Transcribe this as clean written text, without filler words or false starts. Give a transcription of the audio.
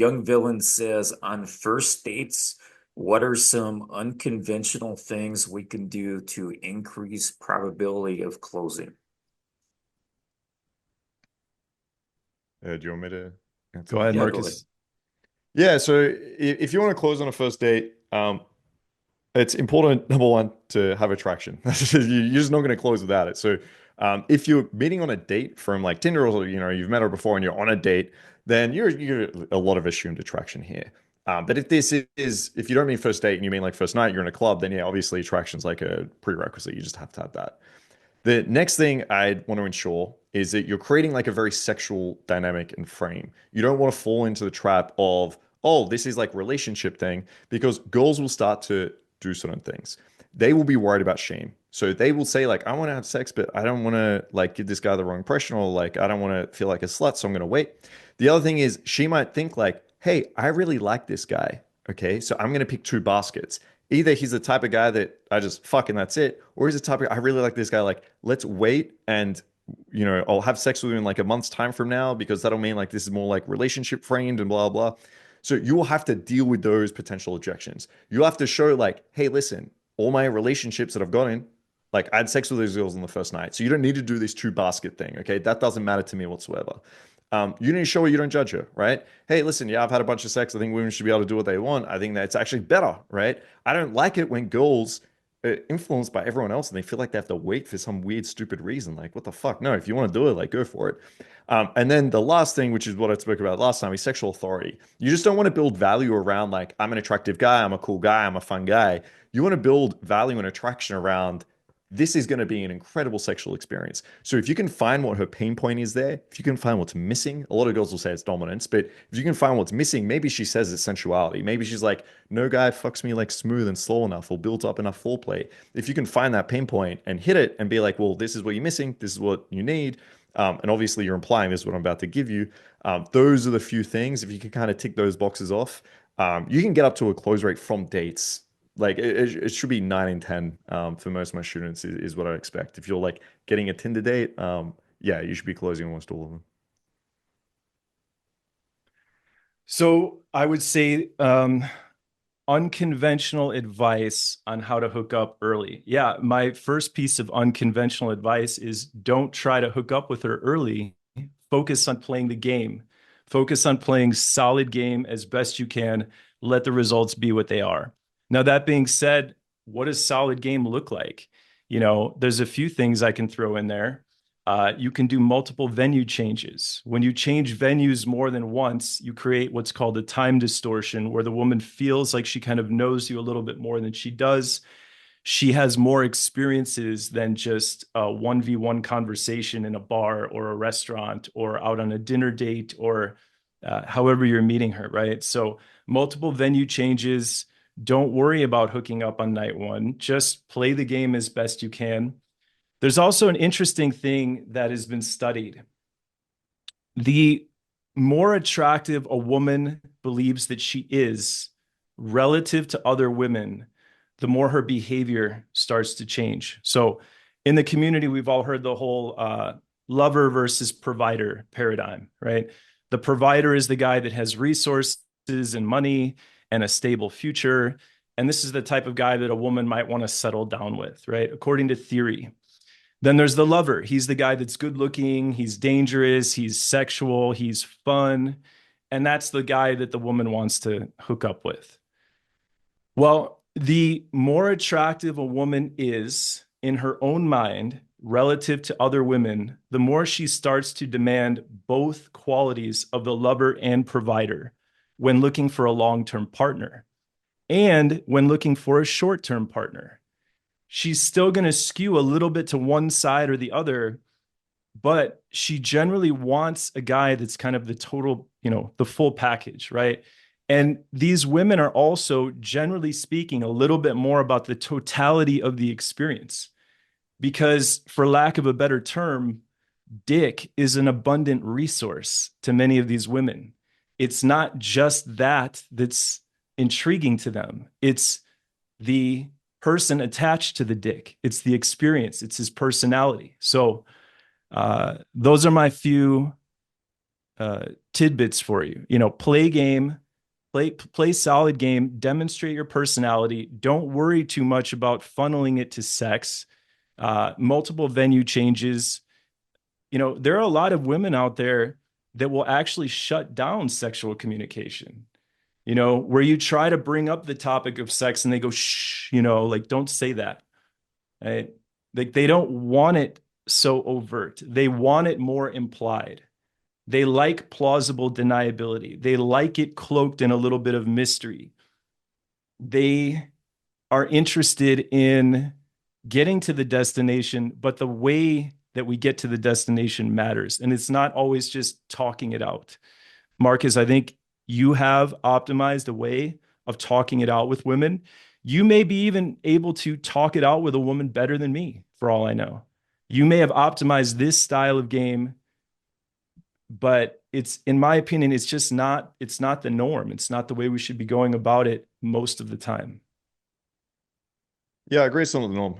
Young Villain says, on first dates, what are some unconventional things we can do to increase probability of closing? Do you want me to answer Go that? ahead, Yeah, go ahead. Marcus. Yeah, so if you want to close on a first date, it's important, number one, to have attraction. You're just not going to close without it. So if you're meeting on a date from like Tinder or you've met her before and you're on a date, then you're a lot of assumed attraction here. But if you don't mean first date and you mean like first night, you're in a club, then yeah, obviously attraction's like a prerequisite. You just have to have that. The next thing I'd want to ensure is that you're creating like a very sexual dynamic and frame. You don't want to fall into the trap of, oh, this is like relationship thing, because girls will start to do certain things. They will be worried about shame. So they will say, like, I want to have sex, but I don't want to like give this guy the wrong impression, or like I don't want to feel like a slut, so I'm gonna wait. The other thing is she might think like, hey, I really like this guy. Okay, so I'm gonna pick two baskets. Either he's the type of guy that I just fuck and that's it, or he's the type of I really like this guy. Like, let's wait and I'll have sex with him in like a month's time from now because that'll mean like this is more like relationship framed and blah blah. So you will have to deal with those potential objections. You'll have to show like, hey, listen, all my relationships that I've gotten, like I had sex with those girls on the first night. So you don't need to do this two basket thing. Okay. That doesn't matter to me whatsoever. You need to show her, you don't judge her, right? Hey, listen, yeah, I've had a bunch of sex. I think women should be able to do what they want. I think that's actually better, right? I don't like it when girls are influenced by everyone else and they feel like they have to wait for some weird, stupid reason. Like, what the fuck? No, if you want to do it, like, go for it. And then the last thing, which is what I spoke about last time, is sexual authority. You just don't want to build value around, like, I'm an attractive guy, I'm a cool guy, I'm a fun guy. You want to build value and attraction around this is going to be an incredible sexual experience. So if you can find what her pain point is there, if you can find what's missing, a lot of girls will say it's dominance, but if you can find what's missing, maybe she says it's sensuality. Maybe she's like, no guy fucks me like smooth and slow enough or built up enough foreplay. If you can find that pain point and hit it and be like, well, this is what you're missing, this is what you need. And obviously you're implying this is what I'm about to give you. Those are the few things. If you can kind of tick those boxes off, you can get up to a close rate from dates like it should be 9 in 10 for most of my students is what I expect. If you're like getting a Tinder date, yeah, you should be closing almost all of them. So I would say unconventional advice on how to hook up early. Yeah, my first piece of unconventional advice is don't try to hook up with her early. Focus on playing the game. Focus on playing solid game as best you can. Let the results be what they are. Now, that being said, what does solid game look like? There's a few things I can throw in there. You can do multiple venue changes. When you change venues more than once, you create what's called a time distortion, where the woman feels like she kind of knows you a little bit more than she does. She has more experiences than just a 1v1 conversation in a bar or a restaurant or out on a dinner date or however you're meeting her, right? So multiple venue changes. Don't worry about hooking up on night one. Just play the game as best you can. There's also an interesting thing that has been studied. The more attractive a woman believes that she is relative to other women, the more her behavior starts to change. So in the community, we've all heard the whole lover versus provider paradigm, right? The provider is the guy that has resources and money and a stable future. And this is the type of guy that a woman might want to settle down with, right? According to theory. Then there's the lover. He's the guy that's good looking, he's dangerous, he's sexual, he's fun. And that's the guy that the woman wants to hook up with. Well, the more attractive a woman is in her own mind relative to other women, the more she starts to demand both qualities of the lover and provider when looking for a long-term partner and when looking for a short-term partner. She's still going to skew a little bit to one side or the other, but she generally wants a guy that's kind of the total, the full package, right? And these women are also, generally speaking, a little bit more about the totality of the experience. Because, for lack of a better term, dick is an abundant resource to many of these women. It's not just that that's intriguing to them. It's the person attached to the dick. It's the experience. It's his personality. So those are my few tidbits for you. You know, play game, play solid game, demonstrate your personality. Don't worry too much about funneling it to sex. Multiple venue changes. You know, there are a lot of women out there that will actually shut down sexual communication. You know, where you try to bring up the topic of sex and they go, shh, you know, like, don't say that. Right? Like, they don't want it so overt. They want it more implied. They like plausible deniability. They like it cloaked in a little bit of mystery. They are interested in getting to the destination, but the way that we get to the destination matters. And it's not always just talking it out. Marcus, I think you have optimized a way of talking it out with women. You may be even able to talk it out with a woman better than me, for all I know. You may have optimized this style of game, but it's, in my opinion, it's not the norm. It's not the way we should be going about it most of the time. Yeah, I agree. It's not the norm.